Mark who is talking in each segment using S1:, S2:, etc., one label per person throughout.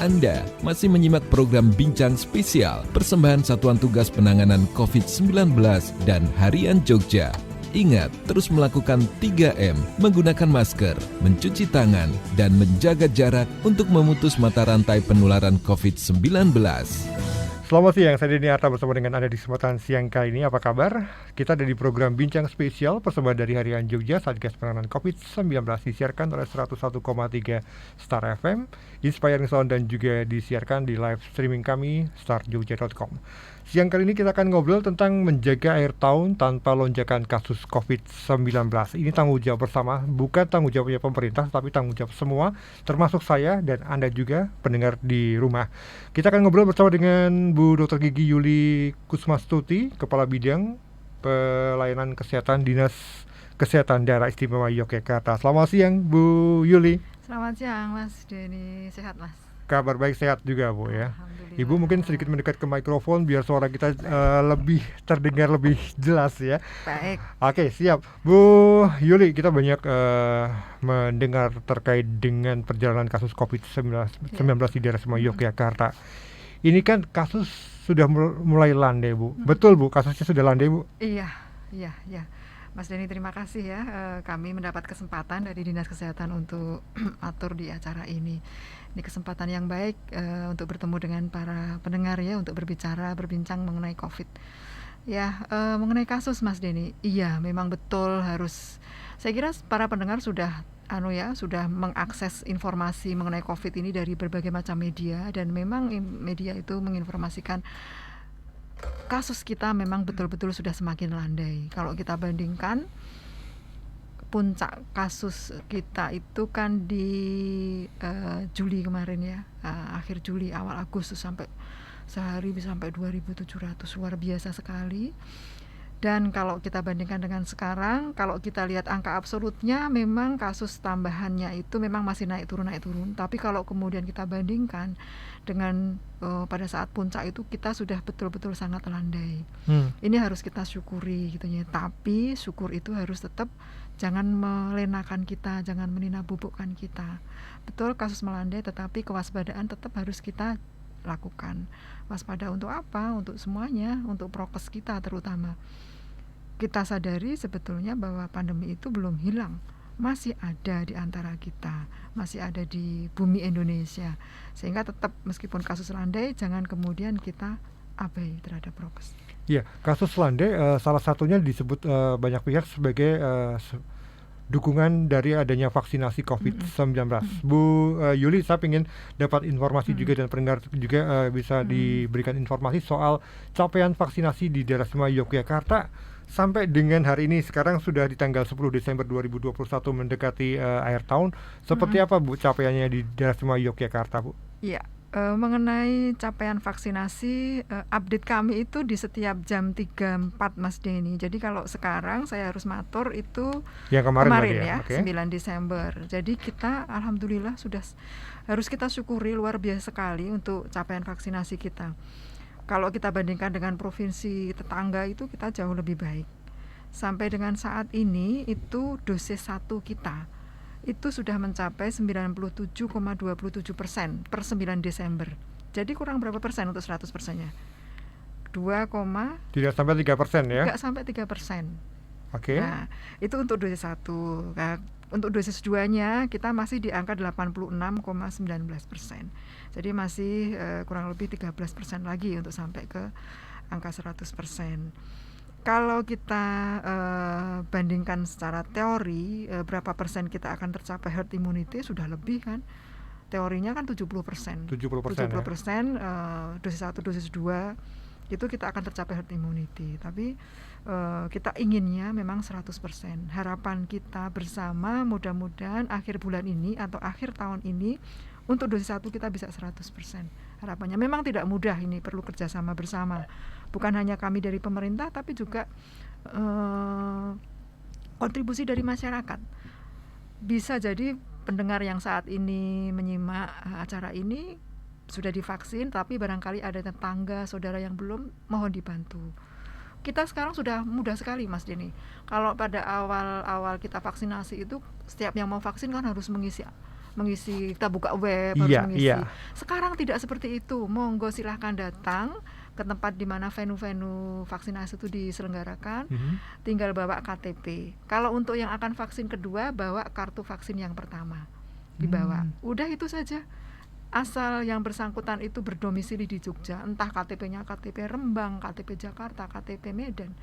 S1: Anda masih menyimak program Bincang Spesial Persembahan Satuan Tugas Penanganan COVID-19 dan Harian Jogja. Ingat, terus melakukan 3M, menggunakan masker, mencuci tangan, dan menjaga jarak untuk memutus mata rantai penularan COVID-19.
S2: Selamat siang, saya Denny Arta bersama dengan Anda di kesempatan siang kali ini. Apa kabar? Kita ada di program Bincang Spesial Persembahan dari Harian Jogja Satgas Penanganan COVID-19, disiarkan oleh 101,3 Star FM, Inspiring Sound, dan juga disiarkan di live streaming kami starjogja.com. Siang kali ini kita akan ngobrol tentang menjaga akhir tahun tanpa lonjakan kasus COVID-19. Ini tanggung jawab bersama, bukan tanggung jawabnya pemerintah, tapi tanggung jawab semua, termasuk saya dan Anda juga pendengar di rumah. Kita akan ngobrol bersama dengan Bu Dr. Gigi Yuli Kusmastuti, Kepala Bidang Pelayanan Kesehatan Dinas Kesehatan Daerah Istimewa Yogyakarta. Selamat siang, Bu Yuli.
S3: Selamat siang, Mas Denny. Sehat, Mas?
S2: Kabar baik, sehat juga, Bu, ya.
S3: Alhamdulillah.
S2: Ibu mungkin sedikit mendekat ke mikrofon biar suara kita lebih terdengar lebih jelas, ya.
S3: Baik.
S2: Oke, siap. Bu Yuli, kita banyak mendengar terkait dengan perjalanan kasus COVID-19 di daerah Istimewa Yogyakarta. Ini kan kasus sudah mulai landai, Bu. Betul, Bu, kasusnya sudah landai, Bu?
S3: Iya. Mas Denny, terima kasih ya. Kami mendapat kesempatan dari Dinas Kesehatan untuk atur di acara ini. Ini kesempatan yang baik untuk bertemu dengan para pendengar ya, untuk berbincang mengenai COVID. Ya, mengenai kasus, Mas Denny, iya memang betul harus. Saya kira para pendengar sudah mengakses informasi mengenai COVID ini dari berbagai macam media, dan memang media itu menginformasikan kasus kita memang betul-betul sudah semakin landai. Kalau kita bandingkan, puncak kasus kita itu kan di Juli kemarin ya, akhir Juli awal Agustus, sampai sehari bisa sampai 2.700, luar biasa sekali. Dan kalau kita bandingkan dengan sekarang, kalau kita lihat angka absolutnya memang kasus tambahannya itu memang masih naik turun. Tapi kalau kemudian kita bandingkan dengan pada saat puncak itu, kita sudah betul-betul sangat landai. Ini harus kita syukuri gitu ya. Tapi syukur itu harus tetap, jangan melenakan kita, jangan menina bubukkan kita. Betul kasus melandai, tetapi kewaspadaan tetap harus kita lakukan. Waspada untuk apa? Untuk semuanya, untuk prokes kita terutama. Kita sadari sebetulnya bahwa pandemi itu belum hilang, masih ada di antara kita, masih ada di bumi Indonesia. Sehingga tetap meskipun kasus landai, jangan kemudian kita abai terhadap prokes.
S2: Iya, kasus landai salah satunya disebut banyak pihak sebagai dukungan dari adanya vaksinasi COVID-19. Bu Yuli, saya ingin dapat informasi juga, dan pendengar juga bisa diberikan informasi soal capaian vaksinasi di daerah Istimewa Yogyakarta sampai dengan hari ini. Sekarang sudah di tanggal 10 Desember 2021 mendekati akhir tahun. Seperti apa, Bu, capaiannya di daerah Istimewa Yogyakarta, Bu?
S3: Iya. Mengenai capaian vaksinasi, update kami itu di setiap jam 3.4, Mas Denny. Jadi kalau sekarang saya harus matur itu
S2: yang kemarin
S3: ya,
S2: okay.
S3: 9 Desember. Jadi kita alhamdulillah sudah, harus kita syukuri luar biasa sekali untuk capaian vaksinasi kita. Kalau kita bandingkan dengan provinsi tetangga itu kita jauh lebih baik. Sampai dengan saat ini itu dosis 1 kita itu sudah mencapai 97,27% per 9 Desember. Jadi kurang berapa persen untuk 100%-nya?
S2: Tidak sampai 3% ya?
S3: Tidak sampai 3%.
S2: Oke.
S3: Nah, itu untuk dosis 1. Nah, untuk dosis 2-nya kita masih di angka 86,19%. Jadi masih kurang lebih 13% lagi untuk sampai ke angka 100%. Kalau kita bandingkan secara teori, berapa persen kita akan tercapai herd immunity, sudah lebih kan. Teorinya kan 70%. 70% dosis 1, dosis 2 itu kita akan tercapai herd immunity. Tapi kita inginnya memang 100%. Harapan kita bersama, mudah-mudahan akhir bulan ini atau akhir tahun ini untuk dosis 1 kita bisa 100%. Harapannya memang tidak mudah, ini perlu kerjasama bersama. Bukan hanya kami dari pemerintah, tapi juga kontribusi dari masyarakat. Bisa jadi pendengar yang saat ini menyimak acara ini sudah divaksin, tapi barangkali ada tetangga, saudara yang belum, mohon dibantu. Kita sekarang sudah mudah sekali, Mas Denny. Kalau pada awal kita vaksinasi itu, setiap yang mau vaksin kan harus mengisi mengisi, kita buka web harus
S2: Iya,
S3: mengisi.
S2: iya.
S3: Sekarang tidak seperti itu. Monggo silahkan datang ke tempat di mana venue-venue vaksinasi itu diselenggarakan, tinggal bawa KTP. Kalau untuk yang akan vaksin kedua, bawa kartu vaksin yang pertama, dibawa. Udah itu saja. Asal yang bersangkutan itu berdomisili di Jogja, entah KTP-nya KTP Rembang, KTP Jakarta, KTP Medan,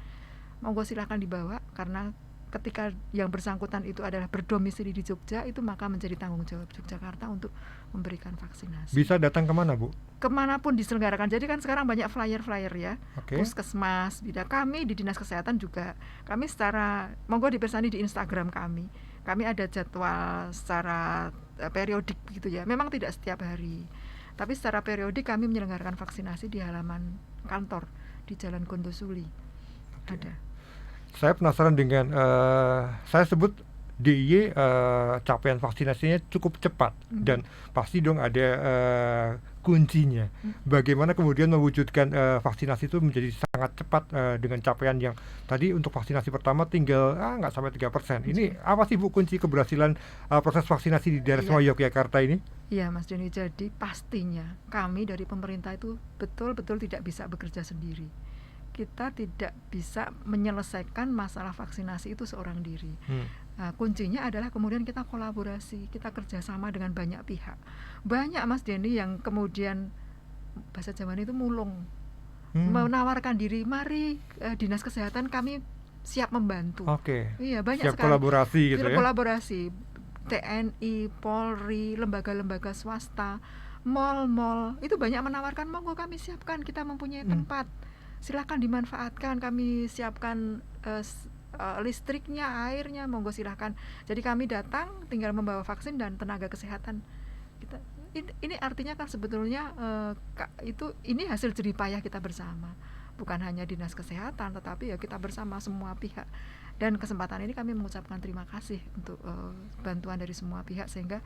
S3: monggo silahkan dibawa, karena ketika yang bersangkutan itu adalah berdomisili di Jogja, itu maka menjadi tanggung jawab Yogyakarta untuk memberikan vaksinasi.
S2: Bisa datang kemana, Bu?
S3: Kemanapun diselenggarakan. Jadi kan sekarang banyak flyer-flyer ya,
S2: Oke.
S3: Puskesmas, kami di Dinas Kesehatan juga, kami secara, monggo dipersani di Instagram kami ada jadwal secara periodik gitu ya, memang tidak setiap hari, tapi secara periodik kami menyelenggarakan vaksinasi di halaman kantor di Jalan Gondosuli. Ada.
S2: Saya penasaran dengan saya sebut DIY, capaian vaksinasinya cukup cepat dan pasti dong ada kuncinya. Bagaimana kemudian mewujudkan vaksinasi itu menjadi sangat cepat dengan capaian yang tadi untuk vaksinasi pertama tinggal nggak sampai 3%. Ini apa sih, Bu, kunci keberhasilan proses vaksinasi di daerah semua Yogyakarta ini?
S3: Iya, Mas Deni, jadi pastinya kami dari pemerintah itu betul-betul tidak bisa bekerja sendiri. Kita tidak bisa menyelesaikan masalah vaksinasi itu seorang diri. Nah, kuncinya adalah kemudian kita kolaborasi, kita kerjasama dengan banyak pihak. Banyak, Mas Denny, yang kemudian bahasa Jawa itu mulung, menawarkan diri, mari Dinas Kesehatan kami siap membantu.
S2: Oke.
S3: Iya, banyak
S2: siap
S3: sekali.
S2: Kolaborasi gitu ya.
S3: Kolaborasi TNI, Polri, lembaga-lembaga swasta, mal-mal, itu banyak menawarkan, monggo kami siapkan, kita mempunyai tempat. Silakan dimanfaatkan, kami siapkan listriknya, airnya, monggo silahkan. Jadi kami datang tinggal membawa vaksin dan tenaga kesehatan. Ini artinya kan sebetulnya ini hasil jeripayah kita bersama, bukan hanya Dinas Kesehatan, tetapi ya kita bersama semua pihak. Dan kesempatan ini kami mengucapkan terima kasih untuk bantuan dari semua pihak sehingga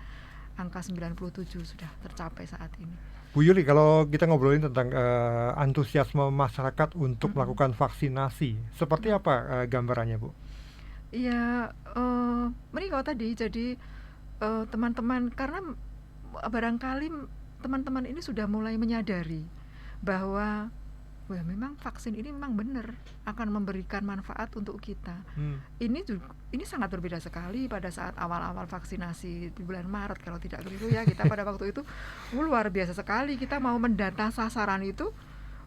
S3: angka 97 sudah tercapai saat ini.
S2: Bu Yuli, kalau kita ngobrolin tentang antusiasme masyarakat untuk melakukan vaksinasi, seperti apa gambarannya, Bu?
S3: Iya, menikah tadi, jadi teman-teman, karena barangkali teman-teman ini sudah mulai menyadari bahwa memang vaksin ini memang benar akan memberikan manfaat untuk kita. Ini sangat berbeda sekali pada saat awal-awal vaksinasi di bulan Maret, kalau tidak keliru ya, kita pada waktu itu luar biasa sekali, kita mau mendata sasaran itu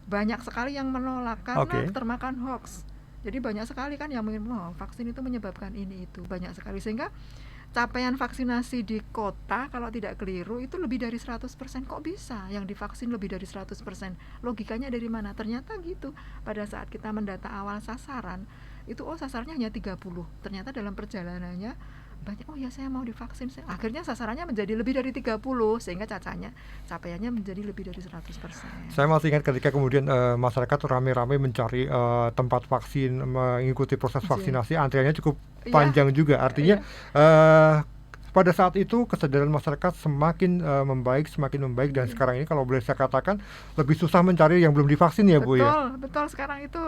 S3: banyak sekali yang menolak karena termakan hoax. Jadi banyak sekali kan yang mungkin vaksin itu menyebabkan ini itu, banyak sekali, sehingga capaian vaksinasi di kota kalau tidak keliru itu lebih dari 100%. Kok bisa yang divaksin lebih dari 100%? Logikanya dari mana? Ternyata gitu. Pada saat kita mendata awal sasaran, itu sasarannya hanya 30. Ternyata dalam perjalanannya banyak, saya mau divaksin. Akhirnya sasarannya menjadi lebih dari 30, sehingga capaiannya menjadi lebih dari 100%.
S2: Saya masih ingat ketika kemudian masyarakat ramai-ramai mencari tempat vaksin, mengikuti proses vaksinasi, antriannya cukup panjang juga. Artinya pada saat itu kesadaran masyarakat semakin membaik dan sekarang ini kalau boleh saya katakan lebih susah mencari yang belum divaksin ya, Bu ya.
S3: Betul. Sekarang itu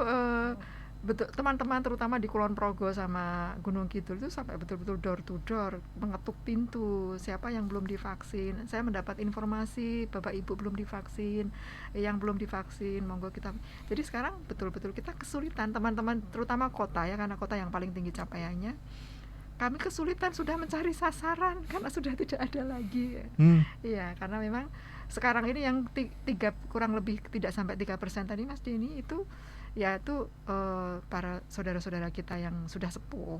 S3: betul, teman-teman terutama di Kulon Progo sama Gunung Kidul itu sampai betul-betul door to door, mengetuk pintu, siapa yang belum divaksin. Saya mendapat informasi Bapak Ibu belum divaksin, yang belum divaksin monggo kita. Jadi sekarang betul-betul kita kesulitan, teman-teman terutama kota ya, karena kota yang paling tinggi capaiannya. Kami kesulitan sudah mencari sasaran karena sudah tidak ada lagi. Iya, karena memang sekarang ini yang kurang lebih tidak sampai 3% tadi, Mas Denny, itu yaitu para saudara-saudara kita yang sudah sepuh,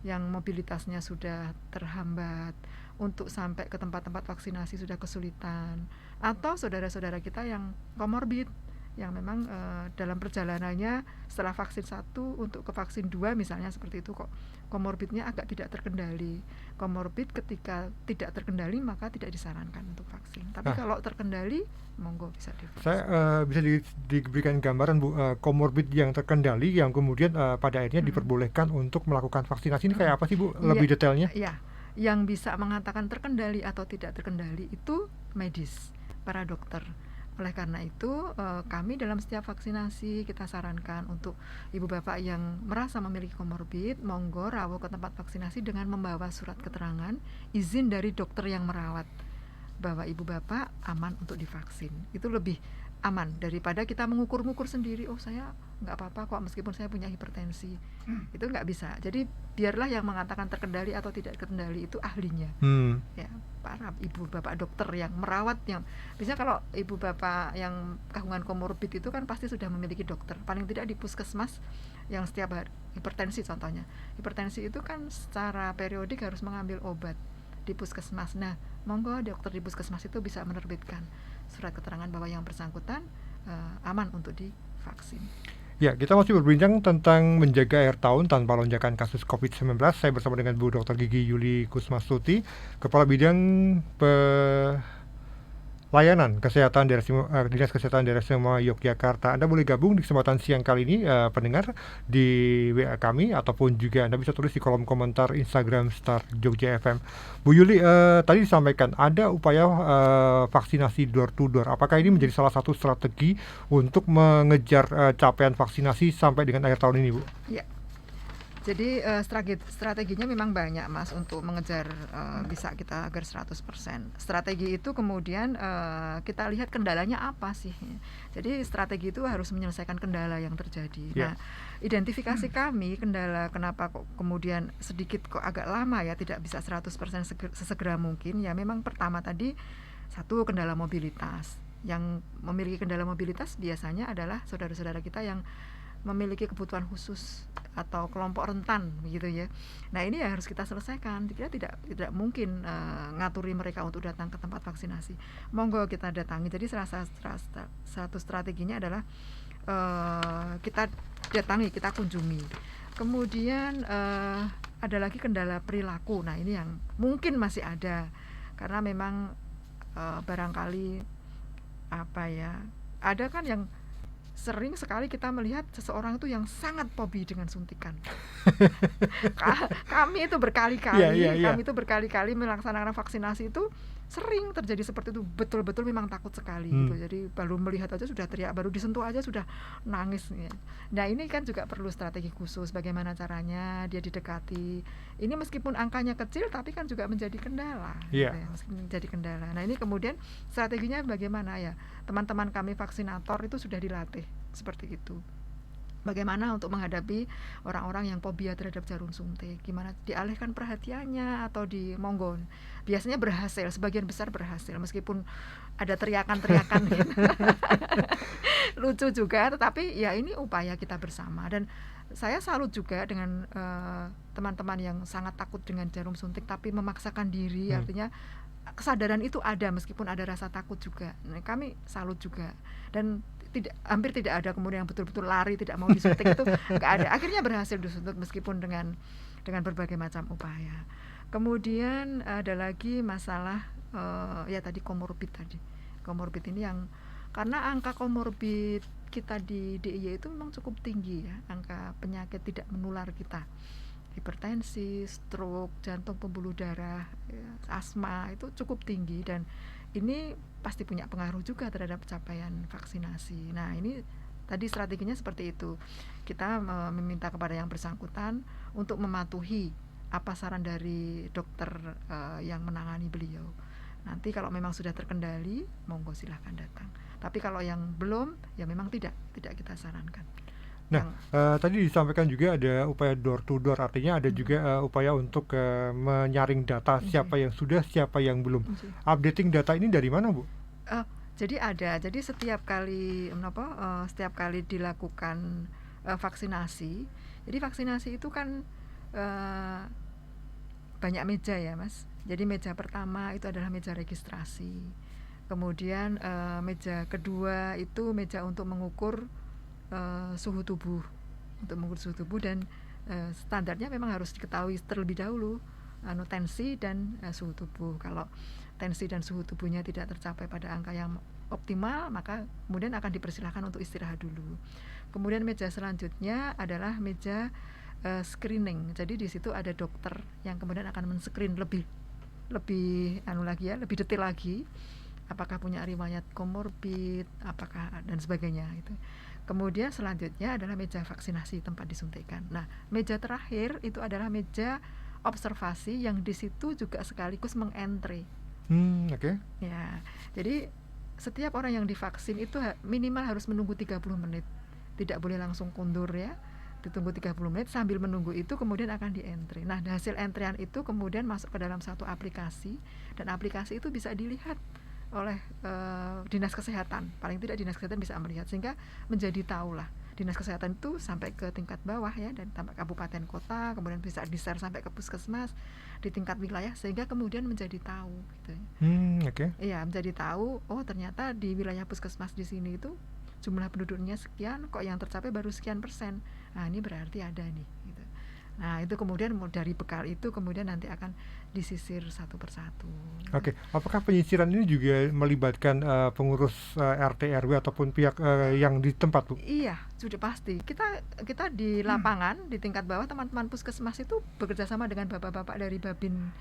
S3: yang mobilitasnya sudah terhambat, untuk sampai ke tempat-tempat vaksinasi sudah kesulitan, atau saudara-saudara kita yang komorbid, yang memang dalam perjalanannya setelah vaksin 1 untuk ke vaksin 2 misalnya seperti itu, kok komorbidnya agak tidak terkendali. Komorbid ketika tidak terkendali maka tidak disarankan untuk vaksin. Tapi kalau terkendali monggo bisa divaksin.
S2: Saya bisa diberikan gambaran, Bu, komorbid yang terkendali yang kemudian pada akhirnya diperbolehkan untuk melakukan vaksinasi ini kayak apa sih, Bu, lebih detailnya?
S3: Iya, yang bisa mengatakan terkendali atau tidak terkendali itu medis, para dokter. Oleh karena itu, kami dalam setiap vaksinasi kita sarankan untuk ibu bapak yang merasa memiliki komorbid, monggo rawuh ke tempat vaksinasi dengan membawa surat keterangan izin dari dokter yang merawat bahwa ibu bapak aman untuk divaksin. Itu lebih aman daripada kita mengukur-ngukur sendiri, oh saya nggak apa-apa kok meskipun saya punya hipertensi. Itu nggak bisa. Jadi biarlah yang mengatakan terkendali atau tidak terkendali itu ahlinya. Ya, para ibu bapak dokter yang merawat, yang biasanya kalau ibu bapak yang gangguan komorbid itu kan pasti sudah memiliki dokter, paling tidak di puskesmas yang setiap hari. Hipertensi contohnya, hipertensi itu kan secara periodik harus mengambil obat di puskesmas. Nah, monggo dokter di puskesmas itu bisa menerbitkan surat keterangan bahwa yang bersangkutan aman untuk divaksin.
S2: Ya, kita masih berbincang tentang menjaga akhir tahun tanpa lonjakan kasus COVID-19. Saya bersama dengan Bu Dr. Gigi Yuli Kusmasuti, Kepala Bidang Layanan Kesehatan Dinas Kesehatan Daerah Istimewa Yogyakarta. Anda boleh gabung di kesempatan siang kali ini, pendengar, di WA kami, ataupun juga Anda bisa tulis di kolom komentar Instagram Start Jogja FM. Bu Yuli, tadi disampaikan ada upaya vaksinasi door to door. Apakah ini menjadi salah satu strategi untuk mengejar capaian vaksinasi sampai dengan akhir tahun ini, Bu?
S3: Ya. Jadi strateginya memang banyak, Mas, untuk mengejar bisa kita agar 100%. Strategi itu kemudian kita lihat kendalanya apa sih. Jadi strategi itu harus menyelesaikan kendala yang terjadi. Nah, identifikasi kami kendala kenapa kok kemudian sedikit kok agak lama ya, tidak bisa 100% sesegera mungkin. Ya memang pertama tadi satu, kendala mobilitas. Yang memiliki kendala mobilitas biasanya adalah saudara-saudara kita yang memiliki kebutuhan khusus atau kelompok rentan begitu ya. Nah, ini ya harus kita selesaikan. Kita tidak mungkin ngaturi mereka untuk datang ke tempat vaksinasi. Monggo kita datangi. Jadi satu strateginya adalah kita datangi, kita kunjungi. Kemudian ada lagi kendala perilaku. Nah, ini yang mungkin masih ada karena memang barangkali apa ya, ada kan yang sering sekali kita melihat seseorang itu yang sangat fobi dengan suntikan. Kami itu berkali-kali melaksanakan vaksinasi itu sering terjadi seperti itu, betul-betul memang takut sekali gitu. Jadi baru melihat aja sudah teriak, baru disentuh aja sudah nangis ya. Nah, ini kan juga perlu strategi khusus bagaimana caranya dia didekati. Ini meskipun angkanya kecil tapi kan juga menjadi kendala. Gitu ya, menjadi kendala. Nah, ini kemudian strateginya bagaimana ya? Teman-teman kami vaksinator itu sudah dilatih seperti itu. Bagaimana untuk menghadapi orang-orang yang fobia terhadap jarum suntik, gimana dialihkan perhatiannya atau di monggo. Biasanya berhasil, sebagian besar berhasil meskipun ada teriakan-teriakan gitu. Lucu juga, tetapi ya ini upaya kita bersama. Dan saya salut juga dengan teman-teman yang sangat takut dengan jarum suntik tapi memaksakan diri, artinya kesadaran itu ada meskipun ada rasa takut juga. Nah, kami salut juga. Dan hampir tidak ada kemudian yang betul-betul lari tidak mau disuntik itu nggak ada. Akhirnya berhasil disuntik meskipun dengan berbagai macam upaya. Kemudian ada lagi masalah ya tadi komorbid tadi. Komorbid ini yang karena angka komorbid kita di DIY itu memang cukup tinggi ya, angka penyakit tidak menular kita. Hipertensi, stroke, jantung pembuluh darah, ya, asma itu cukup tinggi dan ini pasti punya pengaruh juga terhadap capaian vaksinasi. Nah, ini tadi strateginya seperti itu. Kita meminta kepada yang bersangkutan untuk mematuhi apa saran dari dokter yang menangani beliau. Nanti kalau memang sudah terkendali, monggo silahkan datang. Tapi kalau yang belum, ya memang tidak kita sarankan.
S2: Nah, tadi disampaikan juga ada upaya door to door, artinya ada juga upaya untuk menyaring data siapa yang sudah, siapa yang belum. Updating data ini dari mana, Bu?
S3: Jadi setiap kali dilakukan vaksinasi, jadi vaksinasi itu kan banyak meja ya, Mas. Jadi meja pertama itu adalah meja registrasi. Kemudian meja kedua itu meja untuk mengukur suhu tubuh, dan standarnya memang harus diketahui terlebih dahulu tensi dan suhu tubuh. Kalau tensi dan suhu tubuhnya tidak tercapai pada angka yang optimal, maka kemudian akan dipersilahkan untuk istirahat dulu. Kemudian meja selanjutnya adalah meja screening. Jadi di situ ada dokter yang kemudian akan men-screen lebih detail lagi apakah punya riwayat komorbid, apakah dan sebagainya itu. Kemudian selanjutnya adalah meja vaksinasi tempat disuntikan. Nah, meja terakhir itu adalah meja observasi yang di situ juga sekaligus mengentre.
S2: Oke.
S3: Ya, jadi setiap orang yang divaksin itu minimal harus menunggu 30 menit. Tidak boleh langsung kundur ya. Ditunggu 30 menit, sambil menunggu itu kemudian akan di-entry. Nah, hasil entrian itu kemudian masuk ke dalam satu aplikasi, dan aplikasi itu bisa dilihat oleh dinas kesehatan. Paling tidak dinas kesehatan bisa melihat, sehingga menjadi tahu lah. Dinas kesehatan itu sampai ke tingkat bawah ya, dan sampai kabupaten kota, kemudian bisa di-share sampai ke puskesmas di tingkat wilayah, sehingga kemudian menjadi tahu gitu ya.
S2: Oke.
S3: Iya, menjadi tahu, oh ternyata di wilayah puskesmas di sini itu jumlah penduduknya sekian, kok yang tercapai baru sekian persen. Nah, ini berarti ada nih gitu. Nah, itu kemudian dari bekal itu kemudian nanti akan disisir satu persatu.
S2: Oke, apakah penyisiran ini juga melibatkan pengurus RT RW ataupun pihak yang di tempat, Bu?
S3: Iya, sudah pasti. Kita di lapangan, di tingkat bawah, teman-teman puskesmas itu bekerja sama dengan bapak-bapak dari Babin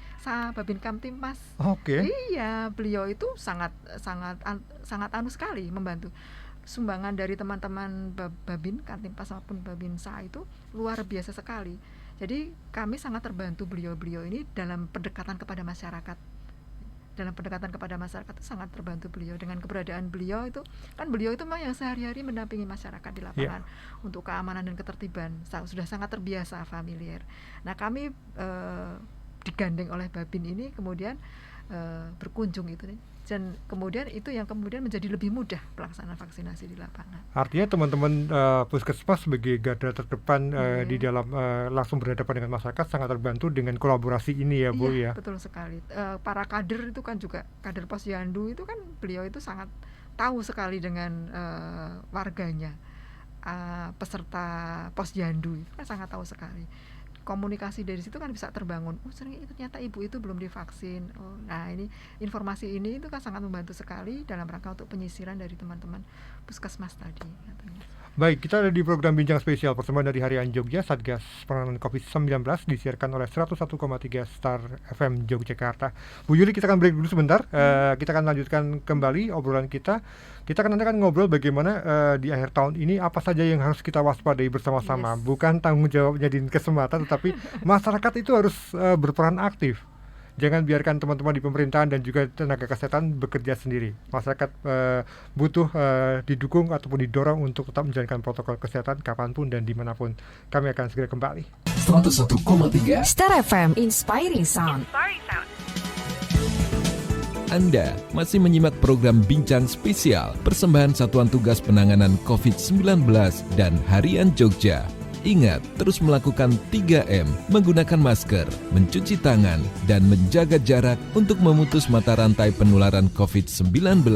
S3: Kamtibmas.
S2: Oke.
S3: Iya, beliau itu sangat anu sekali membantu. Sumbangan dari teman-teman Babin Kamtibmas maupun Babinsa itu luar biasa sekali. Jadi kami sangat terbantu beliau-beliau ini dalam pendekatan kepada masyarakat. Dalam pendekatan kepada masyarakat itu sangat terbantu beliau dengan keberadaan beliau itu. Kan beliau itu memang yang sehari-hari mendampingi masyarakat di lapangan untuk keamanan dan ketertiban. Sudah sangat terbiasa, familiar. Nah, kami digandeng oleh Babin ini kemudian berkunjung itu, dan kemudian itu yang kemudian menjadi lebih mudah pelaksanaan vaksinasi di lapangan.
S2: Artinya teman-teman puskesmas sebagai garda terdepan di dalam langsung berhadapan dengan masyarakat sangat terbantu dengan kolaborasi ini ya, Bu ya.
S3: Betul sekali. Para kader itu kan juga, kader Posyandu itu kan beliau itu sangat tahu sekali dengan warganya, peserta Posyandu itu kan sangat tahu sekali. Komunikasi dari situ kan bisa terbangun. Oh, ternyata ibu itu belum divaksin. Oh, nah ini informasi ini itu kan sangat membantu sekali dalam rangka untuk penyisiran dari teman-teman puskesmas tadi. Katanya.
S2: Baik, kita ada di program Bincang Spesial persembahan dari Harian Jogja Satgas Penanganan COVID-19 disiarkan oleh 101,3 Star FM Yogyakarta. Bu Yuli, kita akan break dulu sebentar. Kita akan lanjutkan kembali obrolan kita. Kita nanti akan ngobrol bagaimana di akhir tahun ini apa saja yang harus kita waspadai bersama-sama. Bukan tanggung jawabnya di kesempatan, tetapi masyarakat itu harus berperan aktif. Jangan biarkan teman-teman di pemerintahan dan juga tenaga kesehatan bekerja sendiri. Masyarakat butuh didukung ataupun didorong untuk tetap menjalankan protokol kesehatan kapanpun dan dimanapun. Kami akan segera kembali.
S1: 101,3
S4: Star FM, Inspiring Sound.
S1: Anda masih menyimak program Bincang Spesial persembahan Satuan Tugas Penanganan COVID-19 dan Harian Jogja. Ingat, terus melakukan 3M, menggunakan masker, mencuci tangan, dan menjaga jarak untuk memutus mata rantai penularan COVID-19.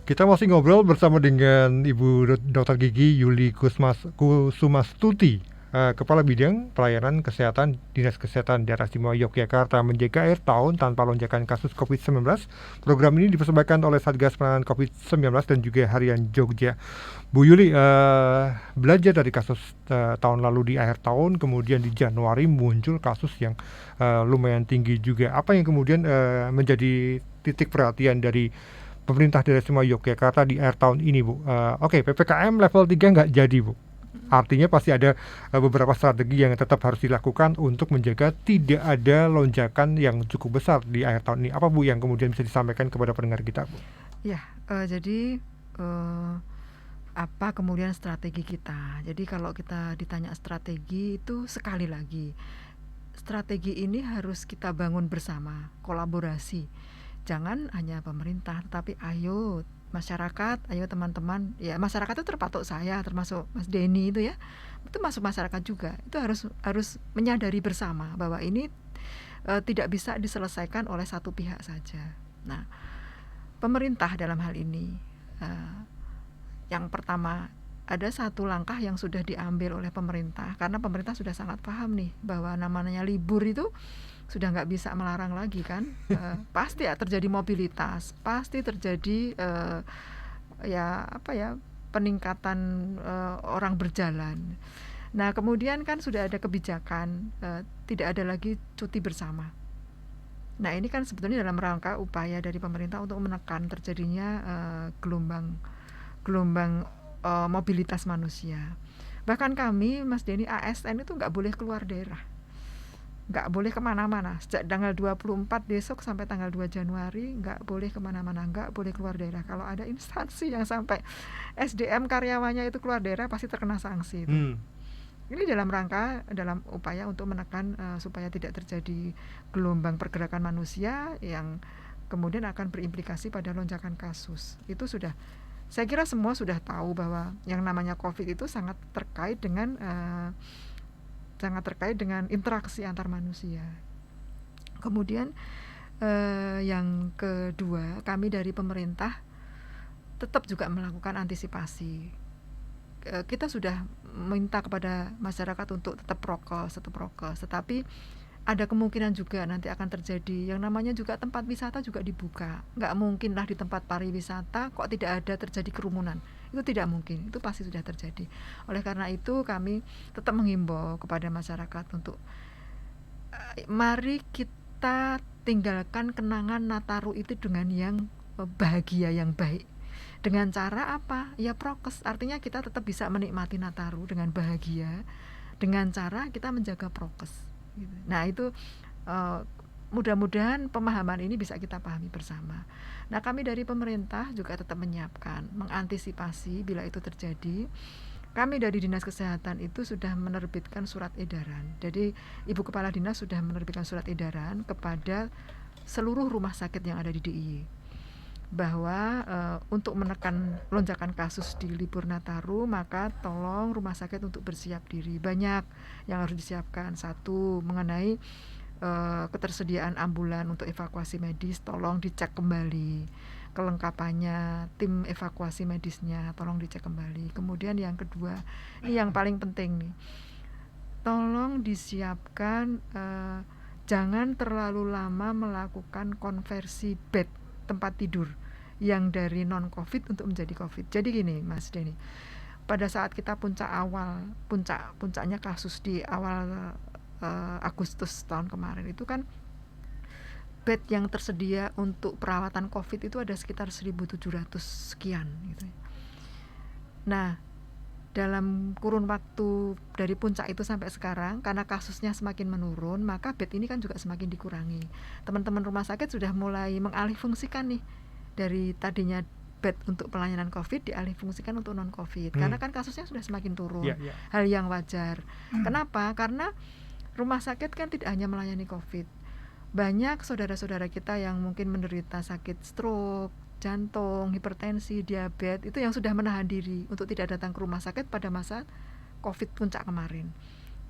S2: Kita masih ngobrol bersama dengan Ibu Dr. Gigi Yuli Kusumastuti, Kepala Bidang Pelayanan Kesehatan Dinas Kesehatan Daerah Istimewa Yogyakarta. Menjaga akhir tahun tanpa lonjakan kasus COVID-19. Program ini dipersembahkan oleh Satgas Penanganan COVID-19 dan juga Harian Jogja. Bu Yuli, belajar dari kasus tahun lalu di akhir tahun, kemudian di Januari muncul kasus yang lumayan tinggi juga. Apa yang kemudian menjadi titik perhatian dari pemerintah daerah istimewa Yogyakarta di akhir tahun ini, Bu? Oke, PPKM level 3 nggak jadi, Bu. Artinya pasti ada beberapa strategi yang tetap harus dilakukan untuk menjaga tidak ada lonjakan yang cukup besar di akhir tahun ini. Apa, Bu, yang kemudian bisa disampaikan kepada pendengar kita, Bu?
S3: Ya, jadi apa kemudian strategi kita? Jadi kalau kita ditanya strategi itu, sekali lagi strategi ini harus kita bangun bersama, kolaborasi. Jangan hanya pemerintah, tapi ayo masyarakat, ayo teman-teman. Ya, masyarakat itu terpatok saya, termasuk Mas Denny itu ya. Itu masuk masyarakat juga. Itu harus menyadari bersama bahwa ini tidak bisa diselesaikan oleh satu pihak saja. Nah, pemerintah dalam hal ini yang pertama, ada satu langkah yang sudah diambil oleh pemerintah, karena pemerintah sudah sangat paham nih bahwa namanya libur itu sudah nggak bisa melarang lagi kan. Pasti terjadi mobilitas, pasti terjadi peningkatan orang berjalan. Nah, kemudian kan sudah ada kebijakan tidak ada lagi cuti bersama. Nah, ini kan sebetulnya dalam rangka upaya dari pemerintah untuk menekan terjadinya gelombang mobilitas manusia. Bahkan kami, Mas Denny, ASN itu nggak boleh keluar daerah, nggak boleh kemana-mana. Sejak tanggal 24 besok sampai tanggal 2 Januari nggak boleh kemana-mana, nggak boleh keluar daerah. Kalau ada instansi yang sampai SDM karyawannya itu keluar daerah pasti terkena sanksi itu. Ini dalam upaya untuk menekan supaya tidak terjadi gelombang pergerakan manusia yang kemudian akan berimplikasi pada lonjakan kasus. Itu sudah, saya kira semua sudah tahu bahwa yang namanya COVID itu sangat terkait dengan interaksi antar manusia. Kemudian yang kedua, kami dari pemerintah tetap juga melakukan antisipasi. Kita sudah minta kepada masyarakat untuk tetap prokes, tetapi ada kemungkinan juga nanti akan terjadi yang namanya juga tempat wisata juga dibuka. Nggak mungkin lah di tempat pariwisata kok tidak ada terjadi kerumunan. Itu tidak mungkin, itu pasti sudah terjadi. Oleh karena itu kami tetap menghimbau kepada masyarakat untuk mari kita tinggalkan kenangan Nataru itu dengan yang bahagia, yang baik. Dengan cara apa? Ya prokes, artinya kita tetap bisa menikmati Nataru dengan bahagia dengan cara kita menjaga prokes gitu. Nah itu mudah-mudahan pemahaman ini bisa kita pahami bersama. Nah kami dari pemerintah juga tetap menyiapkan, mengantisipasi bila itu terjadi. Kami dari Dinas Kesehatan itu sudah menerbitkan surat edaran. Jadi Ibu Kepala Dinas sudah menerbitkan surat edaran kepada seluruh rumah sakit yang ada di DIY bahwa untuk menekan lonjakan kasus di libur Nataru, maka tolong rumah sakit untuk bersiap diri. Banyak yang harus disiapkan. Satu, mengenai ketersediaan ambulan untuk evakuasi medis, tolong dicek kembali kelengkapannya, tim evakuasi medisnya tolong dicek kembali. Kemudian yang kedua, ini yang paling penting nih, tolong disiapkan jangan terlalu lama melakukan konversi bed, tempat tidur yang dari non-COVID untuk menjadi COVID. Jadi gini Mas Denny, pada saat kita puncaknya kasus di awal Agustus tahun kemarin itu kan bed yang tersedia untuk perawatan COVID itu ada sekitar 1.700 sekian gitu. Nah dalam kurun waktu dari puncak itu sampai sekarang, karena kasusnya semakin menurun, maka bed ini kan juga semakin dikurangi. Teman-teman rumah sakit sudah mulai mengalihfungsikan nih, dari tadinya bed untuk pelayanan COVID dialihfungsikan untuk non-COVID, karena kan kasusnya sudah semakin turun. Hal yang wajar. Kenapa? Karena rumah sakit kan tidak hanya melayani COVID. Banyak saudara-saudara kita yang mungkin menderita sakit stroke, jantung, hipertensi, diabetes, itu yang sudah menahan diri untuk tidak datang ke rumah sakit pada masa COVID puncak kemarin.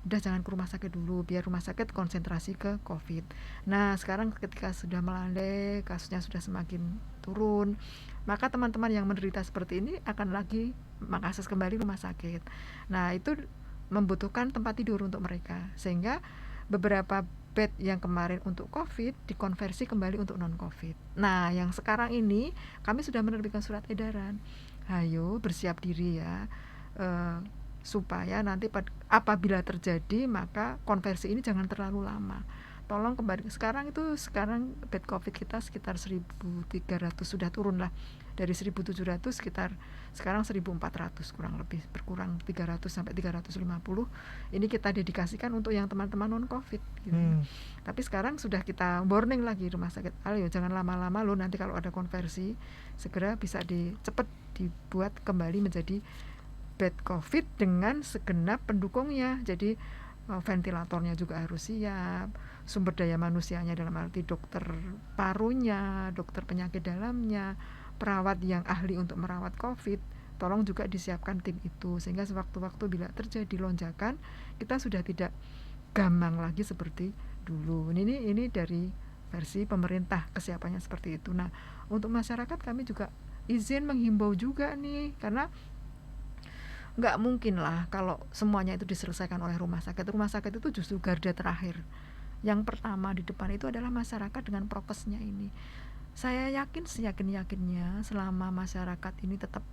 S3: Udah jangan ke rumah sakit dulu, biar rumah sakit konsentrasi ke COVID. Nah sekarang ketika sudah melandai, kasusnya sudah semakin turun, maka teman-teman yang menderita seperti ini akan lagi mengakses kembali rumah sakit. Nah itu membutuhkan tempat tidur untuk mereka, sehingga beberapa bed yang kemarin untuk COVID dikonversi kembali untuk non-COVID. Nah yang sekarang ini kami sudah menerbitkan surat edaran, ayo bersiap diri ya, supaya nanti apabila terjadi maka konversi ini jangan terlalu lama. Tolong kembali, sekarang bed COVID kita sekitar 1.300, sudah turun lah dari 1.700 sekitar sekarang 1.400, kurang lebih, berkurang 300 sampai 350. Ini kita dedikasikan untuk yang teman-teman non-COVID gitu. Tapi sekarang sudah kita warning lagi rumah sakit, ayo jangan lama-lama loh, nanti kalau ada konversi segera bisa cepat dibuat kembali menjadi bed COVID dengan segenap pendukungnya. Jadi ventilatornya juga harus siap, sumber daya manusianya dalam arti dokter parunya, dokter penyakit dalamnya, perawat yang ahli untuk merawat COVID, tolong juga disiapkan tim itu, sehingga sewaktu-waktu bila terjadi lonjakan kita sudah tidak gamang lagi seperti dulu. Ini dari versi pemerintah kesiapannya seperti itu. Nah untuk masyarakat kami juga izin menghimbau juga nih, karena nggak mungkin lah kalau semuanya itu diselesaikan oleh rumah sakit. Rumah sakit itu justru garda terakhir. Yang pertama di depan itu adalah masyarakat dengan prokesnya ini. Saya yakin seyakin-yakinnya selama masyarakat ini tetap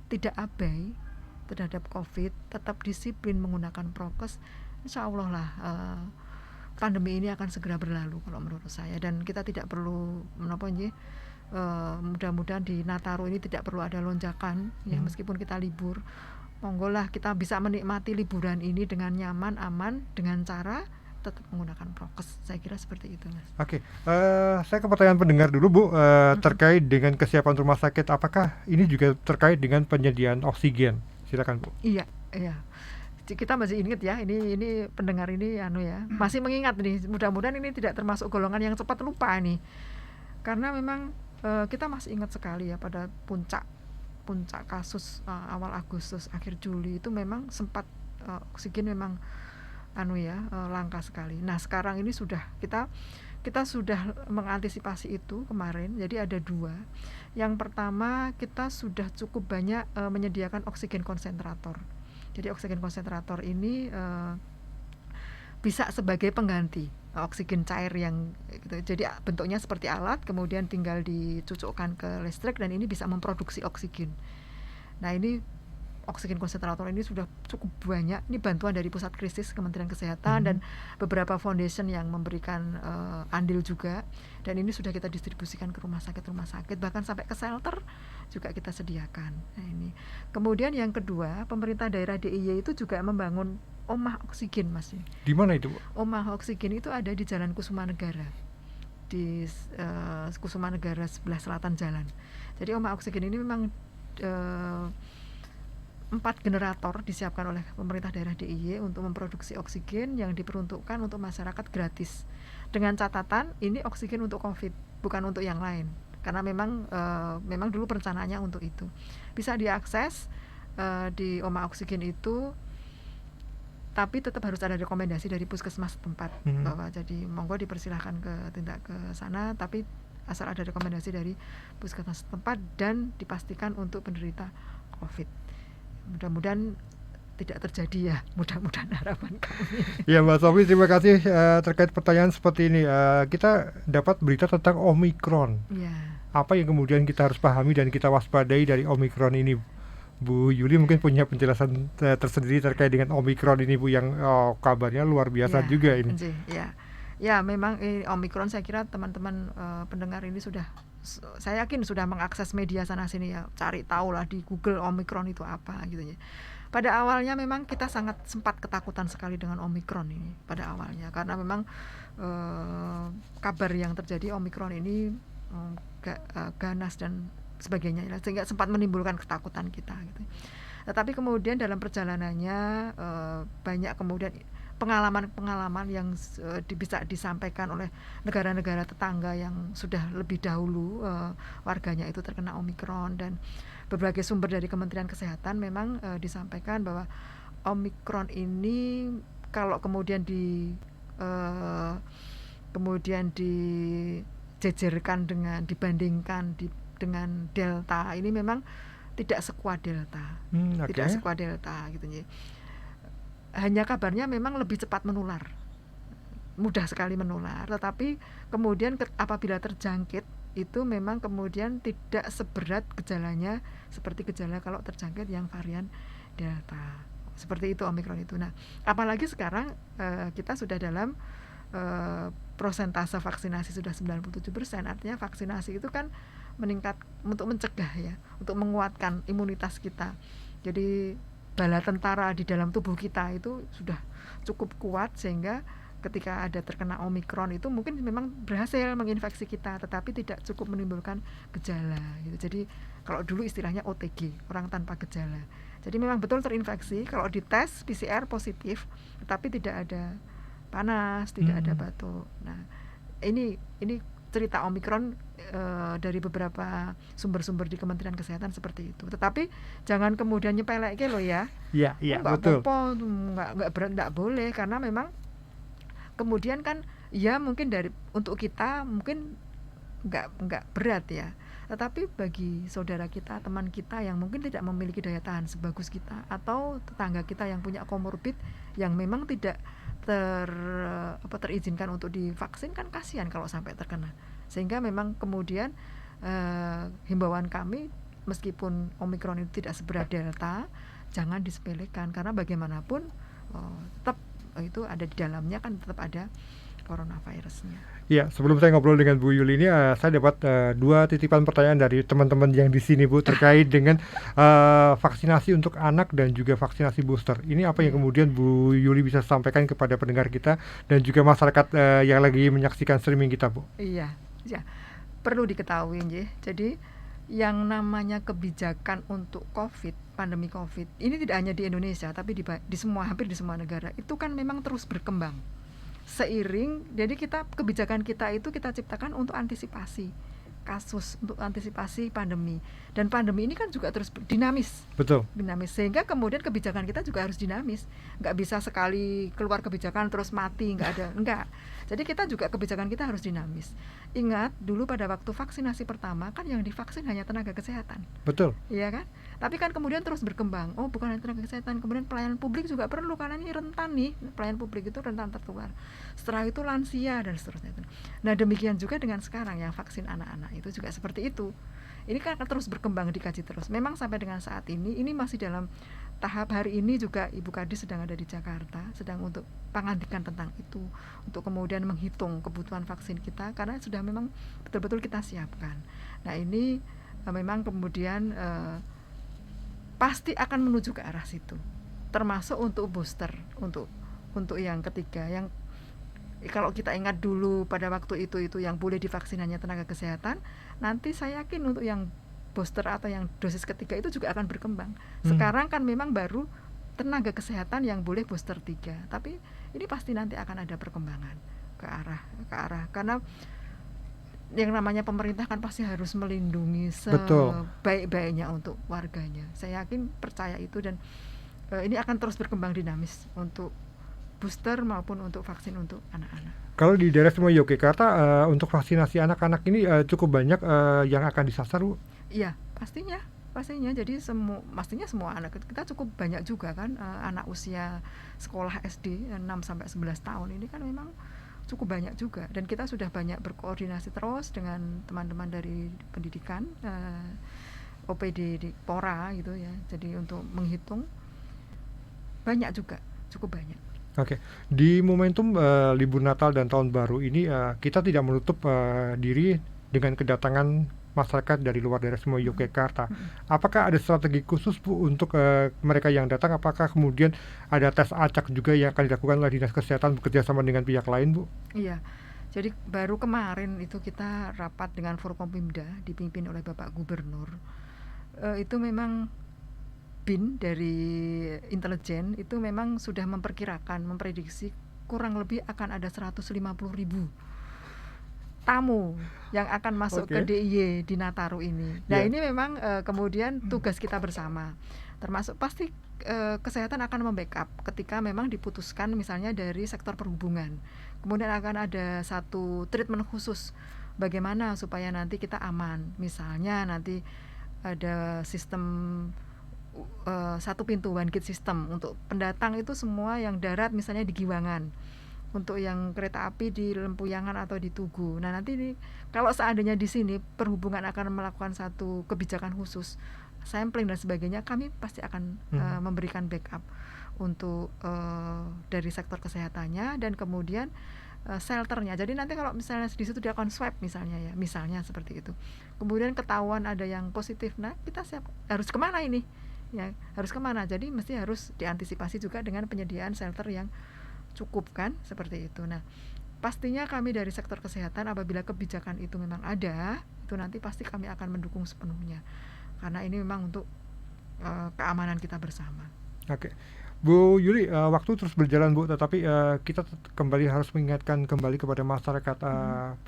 S3: tidak abai terhadap COVID, tetap disiplin menggunakan prokes, insya Allah lah pandemi ini akan segera berlalu kalau menurut saya, dan kita tidak perlu mudah-mudahan di Nataru ini tidak perlu ada lonjakan ya, meskipun kita libur, monggolah kita bisa menikmati liburan ini dengan nyaman, aman, dengan cara tetap menggunakan prokes. Saya kira seperti itu, Mas.
S2: Oke, saya ke pertanyaan pendengar dulu, Bu, terkait dengan kesiapan rumah sakit. Apakah ini juga terkait dengan penyediaan oksigen? Silakan, Bu.
S3: Iya. Kita masih ingat ya, ini pendengar ini masih mengingat nih. Mudah-mudahan ini tidak termasuk golongan yang cepat lupa nih. Karena memang kita masih ingat sekali ya, pada puncak kasus awal Agustus akhir Juli itu memang sempat oksigen memang langka sekali. Nah, sekarang ini kita sudah mengantisipasi itu kemarin. Jadi ada 2. Yang pertama, kita sudah cukup banyak menyediakan oksigen konsentrator. Jadi oksigen konsentrator ini bisa sebagai pengganti oksigen cair yang gitu. Jadi bentuknya seperti alat, kemudian tinggal dicucukkan ke listrik dan ini bisa memproduksi oksigen. Nah, ini oksigen konsentrator ini sudah cukup banyak. Ini bantuan dari pusat krisis Kementerian Kesehatan dan beberapa foundation yang memberikan andil juga. Dan ini sudah kita distribusikan ke rumah sakit, bahkan sampai ke shelter juga kita sediakan. Nah, ini. Kemudian yang kedua, pemerintah daerah DIY itu juga membangun omah oksigen, Mas.
S2: Di mana itu, Bu?
S3: Omah oksigen itu ada di Jalan Kusuma Negara, di Kusuma Negara sebelah selatan jalan. Jadi omah oksigen ini memang 4 generator disiapkan oleh pemerintah daerah DIY untuk memproduksi oksigen yang diperuntukkan untuk masyarakat gratis. Dengan catatan ini oksigen untuk COVID, bukan untuk yang lain. Karena memang dulu perencanaannya untuk itu. Bisa diakses di omah oksigen itu, tapi tetap harus ada rekomendasi dari puskesmas tempat bahwa jadi monggo dipersilahkan tindak ke sana, tapi asal ada rekomendasi dari puskesmas tempat dan dipastikan untuk penderita COVID. Mudah-mudahan tidak terjadi ya, mudah-mudahan harapan kami.
S2: Ya, Mbak Sofi, terima kasih terkait pertanyaan seperti ini. Kita dapat berita tentang Omikron.
S3: Ya.
S2: Apa yang kemudian kita harus pahami dan kita waspadai dari Omikron ini? Bu Yuli mungkin punya penjelasan tersendiri terkait dengan Omikron ini, Bu, yang kabarnya luar biasa juga ini.
S3: Ya, memang Omikron, saya kira teman-teman pendengar ini saya yakin sudah mengakses media sana sini ya, cari tahu lah di Google Omikron itu apa gitu ya. Pada awalnya memang kita sempat ketakutan sekali dengan Omikron ini pada awalnya, karena memang kabar yang terjadi Omikron ini ganas dan sebagainya, sehingga sempat menimbulkan ketakutan kita gitu. Tetapi kemudian dalam perjalanannya banyak kemudian pengalaman-pengalaman yang bisa disampaikan oleh negara-negara tetangga yang sudah lebih dahulu warganya itu terkena Omikron, dan berbagai sumber dari Kementerian Kesehatan memang disampaikan bahwa Omikron ini kalau kemudian dijejerkan dibandingkan dengan Delta ini memang tidak sekuat Delta, tidak sekuat Delta gitu ya. Hanya kabarnya memang lebih cepat menular, mudah sekali menular, tetapi kemudian apabila terjangkit itu memang kemudian tidak seberat gejalanya seperti gejala kalau terjangkit yang varian Delta. Seperti itu Omikron itu. Nah, apalagi sekarang kita sudah dalam prosentase vaksinasi sudah 97%, artinya vaksinasi itu kan meningkat untuk mencegah ya, untuk menguatkan imunitas kita. Jadi bala tentara di dalam tubuh kita itu sudah cukup kuat sehingga ketika ada terkena Omikron itu mungkin memang berhasil menginfeksi kita, tetapi tidak cukup menimbulkan gejala gitu. Jadi kalau dulu istilahnya OTG, orang tanpa gejala. Jadi memang betul terinfeksi, kalau dites PCR positif, tetapi tidak ada panas, tidak ada batuk. Nah, ini cerita Omikron dari beberapa sumber-sumber di Kementerian Kesehatan seperti itu. Tetapi jangan kemudian nyepelekke loh ya.
S2: Iya, betul.
S3: Nggak boleh, karena memang kemudian kan ya mungkin untuk kita mungkin nggak berat ya. Tetapi bagi saudara kita, teman kita yang mungkin tidak memiliki daya tahan sebagus kita, atau tetangga kita yang punya komorbid yang memang tidak terizinkan untuk divaksin, kan kasihan kalau sampai terkena. Sehingga memang kemudian himbauan kami, meskipun Omikron itu tidak seberat Delta, jangan disepelekan, karena bagaimanapun tetap itu ada di dalamnya kan tetap ada coronavirusnya.
S2: Ya, sebelum saya ngobrol dengan Bu Yuli ini, saya dapat 2 titipan pertanyaan dari teman-teman yang di sini, Bu, terkait dengan vaksinasi untuk anak dan juga vaksinasi booster. Ini apa yang kemudian Bu Yuli bisa sampaikan kepada pendengar kita dan juga masyarakat yang lagi menyaksikan streaming kita, Bu?
S3: Iya, ya. Perlu diketahui, nggih. Jadi yang namanya kebijakan untuk pandemi COVID, ini tidak hanya di Indonesia, tapi hampir di semua negara, itu kan memang terus berkembang. Seiring, jadi kebijakan kita itu kita ciptakan untuk antisipasi kasus, untuk antisipasi pandemi. Dan pandemi ini kan juga terus dinamis.
S2: Betul.
S3: Dinamis, sehingga kemudian kebijakan kita juga harus dinamis. Nggak bisa sekali keluar kebijakan terus mati, enggak. Jadi kita juga kebijakan kita harus dinamis. Ingat, dulu pada waktu vaksinasi pertama kan yang divaksin hanya tenaga kesehatan.
S2: Betul.
S3: Iya kan? Tapi kan kemudian terus berkembang. Oh, bukan hanya tenaga kesehatan, kemudian pelayanan publik juga perlu, karena ini rentan nih, pelayanan publik itu rentan tertular. Setelah itu lansia dan seterusnya. Nah, demikian juga dengan sekarang yang vaksin anak-anak itu juga seperti itu. Ini kan akan terus berkembang, dikaji terus. Memang sampai dengan saat ini masih dalam tahap. Hari ini juga Ibu Kadis sedang ada di Jakarta, sedang untuk pengantikan tentang itu, untuk kemudian menghitung kebutuhan vaksin kita, karena sudah memang betul-betul kita siapkan. Nah, ini memang kemudian pasti akan menuju ke arah situ, termasuk untuk booster, untuk yang ketiga. Yang kalau kita ingat dulu pada waktu itu yang boleh divaksin hanya tenaga kesehatan, nanti saya yakin untuk yang booster atau yang dosis ketiga itu juga akan berkembang. Sekarang kan memang baru tenaga kesehatan yang boleh booster 3, tapi ini pasti nanti akan ada perkembangan ke arah karena yang namanya pemerintah kan pasti harus melindungi sebaik-baiknya untuk warganya. Saya yakin, percaya itu, dan ini akan terus berkembang dinamis untuk booster maupun untuk vaksin untuk anak-anak.
S2: Kalau di daerah semua Yogyakarta untuk vaksinasi anak-anak ini cukup banyak yang akan disasar, Bu?
S3: Iya, pastinya. Jadi pastinya semua anak kita cukup banyak juga kan, anak usia sekolah SD 6-11 tahun ini kan memang cukup banyak juga, dan kita sudah banyak berkoordinasi terus dengan teman-teman dari pendidikan, OPD di Pora gitu ya. Jadi untuk menghitung banyak juga, cukup banyak.
S2: Oke, di momentum libur Natal dan Tahun Baru ini kita tidak menutup diri dengan kedatangan masyarakat dari luar daerah semua Yogyakarta. Apakah ada strategi khusus, Bu, untuk mereka yang datang? Apakah kemudian ada tes acak juga yang akan dilakukan oleh Dinas Kesehatan bekerja sama dengan pihak lain, Bu?
S3: Iya, jadi baru kemarin itu kita rapat dengan Forkompimda dipimpin oleh Bapak Gubernur. Itu memang BIN dari intelijen itu memang sudah memprediksi kurang lebih akan ada 150.000 tamu yang akan masuk ke DIY di Nataru ini. Nah, ini memang kemudian tugas kita bersama, termasuk pasti kesehatan akan membackup ketika memang diputuskan misalnya dari sektor perhubungan. Kemudian akan ada satu treatment khusus bagaimana supaya nanti kita aman. Misalnya nanti ada sistem satu pintu one gate system untuk pendatang itu semua yang darat misalnya di Giwangan, untuk yang kereta api di Lempuyangan atau di Tugu. Nah, nanti kalau seandainya di sini perhubungan akan melakukan satu kebijakan khusus sampling dan sebagainya, kami pasti akan memberikan backup untuk dari sektor kesehatannya dan kemudian shelternya. Jadi nanti kalau misalnya di situ dilakukan swab misalnya seperti itu, kemudian ketahuan ada yang positif, nah kita siap harus kemana ini ya, harus kemana. Jadi mesti harus diantisipasi juga dengan penyediaan shelter yang cukup kan, seperti itu. Nah, pastinya kami dari sektor kesehatan apabila kebijakan itu memang ada, itu nanti pasti kami akan mendukung sepenuhnya, karena ini memang untuk keamanan kita bersama.
S2: Oke, Bu Yuli, waktu terus berjalan, Bu, tetapi kita kembali harus mengingatkan kembali kepada masyarakat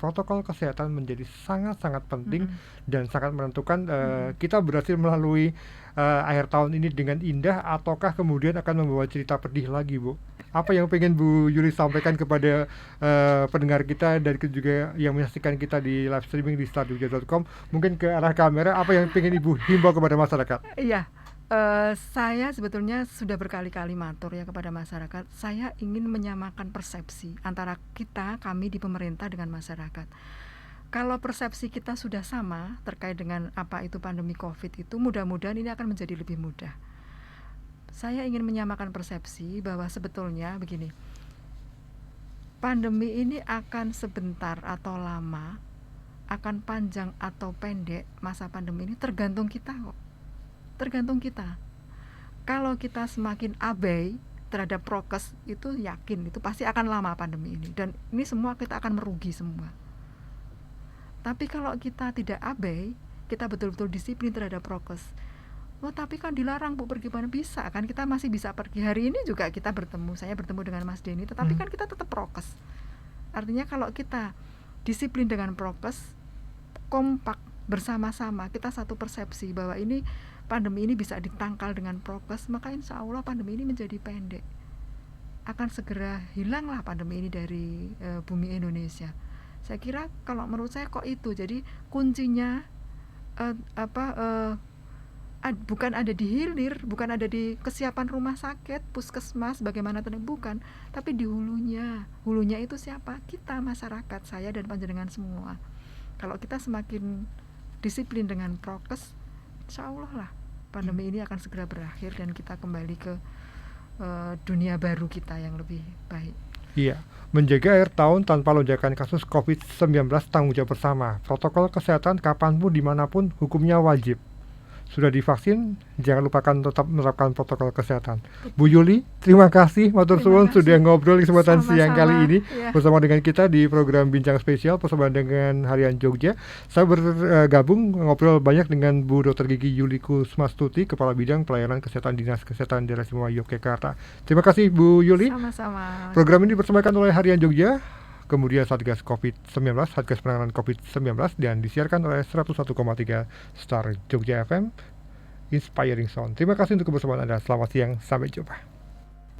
S2: protokol kesehatan menjadi sangat-sangat penting dan sangat menentukan kita berhasil melalui akhir tahun ini dengan indah ataukah kemudian akan membawa cerita pedih lagi, Bu. Apa yang pengen Bu Yuli sampaikan kepada pendengar kita dan juga yang menyaksikan kita di live streaming di startjogja.com, mungkin ke arah kamera, apa yang pengen Ibu himbau kepada masyarakat?
S3: Iya. Saya sebetulnya sudah berkali-kali matur ya kepada masyarakat, saya ingin menyamakan persepsi antara kami di pemerintah dengan masyarakat. Kalau persepsi kita sudah sama terkait dengan apa itu pandemi COVID itu, mudah-mudahan ini akan menjadi lebih mudah. Saya ingin menyamakan persepsi bahwa sebetulnya begini, pandemi ini akan sebentar atau lama, akan panjang atau pendek, masa pandemi ini tergantung kita kok. Tergantung kita. Kalau kita semakin abai terhadap prokes, itu yakin itu pasti akan lama pandemi ini, dan ini semua kita akan merugi semua. Tapi kalau kita tidak abai, kita betul-betul disiplin terhadap prokes. Oh tapi kan dilarang Bu pergi mana, bisa kan, kita masih bisa pergi. Hari ini juga kita bertemu, saya bertemu dengan Mas Denny, tetapi kan kita tetap prokes. Artinya kalau kita disiplin dengan prokes, kompak bersama-sama, kita satu persepsi bahwa ini pandemi ini bisa ditangkal dengan prokes, maka insya Allah pandemi ini menjadi pendek. Akan segera hilanglah pandemi ini dari bumi Indonesia. Saya kira kalau menurut saya kok itu. Jadi kuncinya bukan ada di hilir, bukan ada di kesiapan rumah sakit, puskesmas, bagaimana tadi, bukan, tapi di hulunya. Hulunya itu siapa? Kita, masyarakat, saya dan panjenengan semua. Kalau kita semakin disiplin dengan prokes, insya Allah lah pandemi ini akan segera berakhir dan kita kembali ke dunia baru kita yang lebih baik.
S2: Iya, menjaga akhir tahun tanpa lonjakan kasus COVID-19 tanggung jawab bersama. Protokol kesehatan kapanpun dimanapun hukumnya wajib. Sudah divaksin, jangan lupakan tetap menerapkan protokol kesehatan. Bu Yuli, terima kasih matur suwun sudah ngobrol di kesempatan siang kali ini bersama dengan kita di program Bincang Spesial bersama dengan Harian Jogja. Saya bergabung ngobrol banyak dengan Bu Dr. Gigi Yuli Kusmastuti, Kepala Bidang Pelayanan Kesehatan Dinas Kesehatan Daerah Istimewa Yogyakarta. Terima kasih Bu Yuli.
S3: Sama-sama.
S2: Program ini dipersembahkan oleh Harian Jogja, kemudian Satgas COVID-19, Satgas Penanganan COVID-19, dan disiarkan oleh 101,3 Star Jogja FM, Inspiring Sound. Terima kasih untuk kebersamaan Anda. Selamat siang, sampai jumpa.